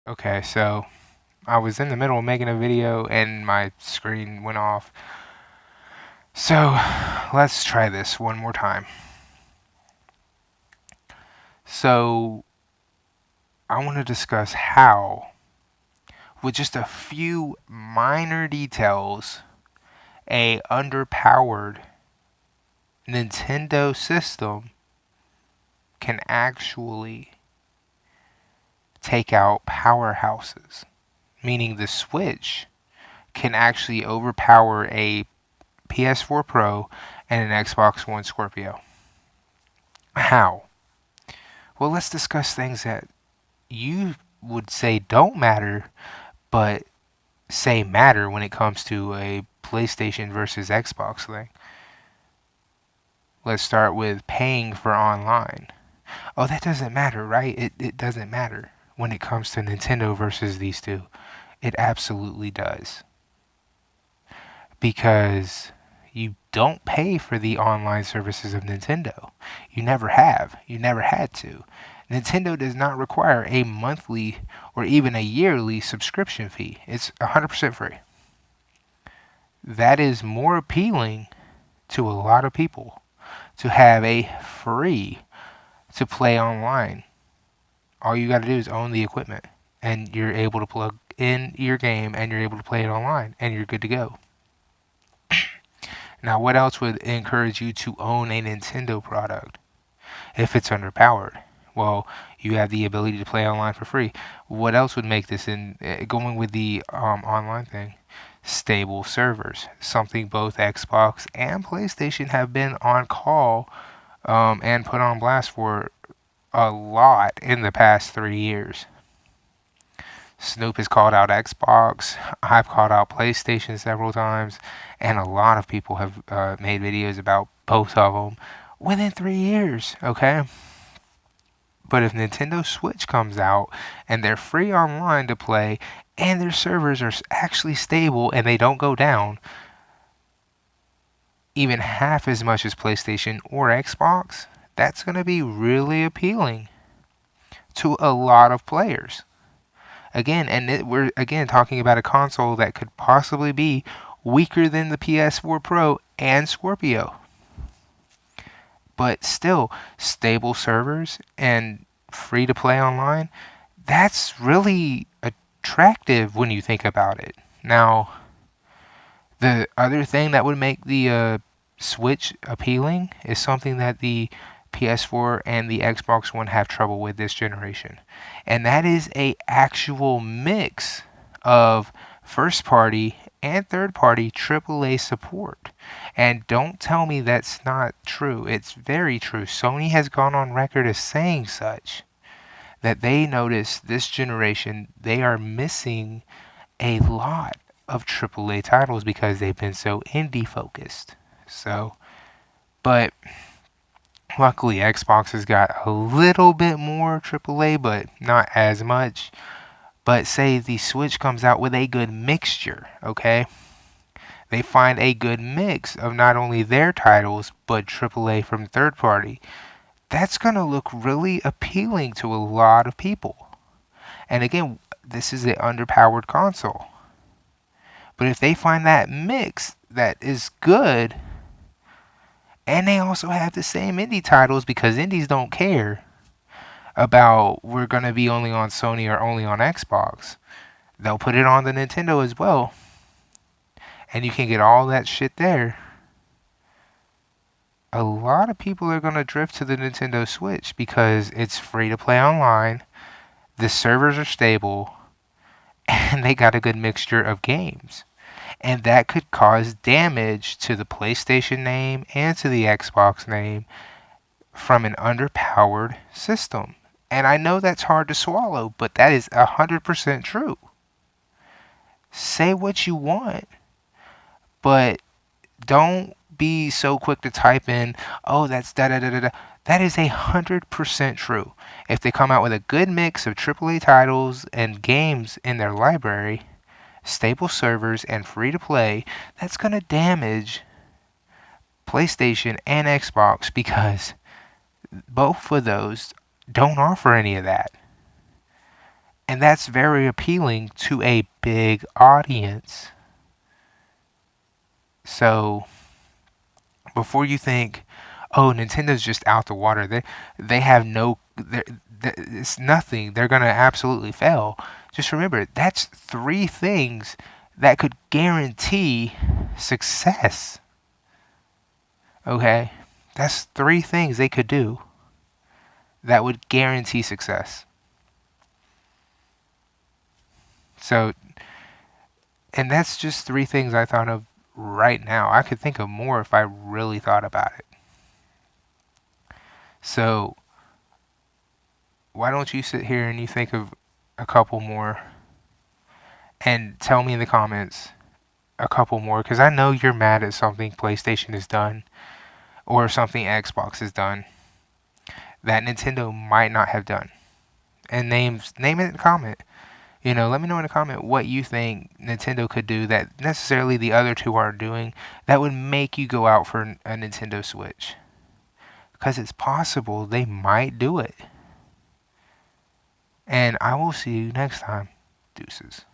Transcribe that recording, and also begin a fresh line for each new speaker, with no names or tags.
Okay, so I was in the middle of making a video and my screen went off. So let's try this one more time. So I want to discuss how, with just a few minor details, a underpowered Nintendo system can actually take out powerhouses, meaning the Switch can actually overpower a PS4 Pro and an Xbox One Scorpio. How? Well, let's discuss things that you would say don't matter, but say matter when it comes to a PlayStation versus Xbox thing. Let's start with paying for online. Oh, that doesn't matter, right? It doesn't matter when it comes to Nintendo versus these two. It absolutely does. Because you don't pay for the online services of Nintendo. You never have. You never had to. Nintendo does not require a monthly or even a yearly subscription fee. It's 100% free. That is more appealing to a lot of people to have a free to play online. All you got to do is own the equipment and you're able to plug in your game and you're able to play it online and you're good to go. Now, what else would encourage you to own a Nintendo product if it's underpowered? Well, you have the ability to play online for free. What else would make this going with the online thing? Stable servers, something both Xbox and PlayStation have been on call and put on blast for a lot in the past 3 years. Snoop has called out Xbox. I've called out PlayStation several times, and a lot of people have made videos about both of them within 3 years. Okay, but if Nintendo Switch comes out and they're free online to play, and their servers are actually stable and they don't go down even half as much as PlayStation or Xbox, that's going to be really appealing to a lot of players. Again, and we're again talking about a console that could possibly be weaker than the PS4 Pro and Scorpio. But still, stable servers and free to play online, that's really attractive when you think about it. Now, the other thing that would make the Switch appealing is something that the PS4 and the Xbox One have trouble with this generation. And that is a actual mix of first party and third party AAA support. And don't tell me that's not true. It's very true. Sony has gone on record as saying such, that they notice this generation they are missing a lot of AAA titles because they've been so indie focused. So, but luckily Xbox has got a little bit more AAA, but not as much. But say the Switch comes out with a good mixture, okay? They find a good mix of not only their titles, but AAA from third party. That's going to look really appealing to a lot of people. And again, this is an underpowered console. But if they find that mix that is good, and they also have the same indie titles because indies don't care about we're going to be only on Sony or only on Xbox. They'll put it on the Nintendo as well. And you can get all that shit there. A lot of people are going to drift to the Nintendo Switch because it's free to play online, the servers are stable, and they got a good mixture of games. And that could cause damage to the PlayStation name and to the Xbox name from an underpowered system. And I know that's hard to swallow, but that is 100% true. Say what you want, but don't be so quick to type in, oh, that's da da da da da. That is 100% true. If they come out with a good mix of AAA titles and games in their library, stable servers, and free to play, that's going to damage PlayStation and Xbox because both of those don't offer any of that. And that's very appealing to a big audience. So before you think, oh, Nintendo's just out the water, they have no, it's nothing. They're gonna absolutely fail. Just remember, that's three things that could guarantee success. Okay, that's three things they could do that would guarantee success. So, and that's just three things I thought of right now. I could think of more if I really thought about it. So, why don't you sit here and you think of a couple more and tell me in the comments a couple more, because I know you're mad at something PlayStation has done or something Xbox has done that Nintendo might not have done. And name it in the comment. Let me know in the comment what you think Nintendo could do that necessarily the other two aren't doing that would make you go out for a Nintendo Switch. Because it's possible they might do it. And I will see you next time. Deuces.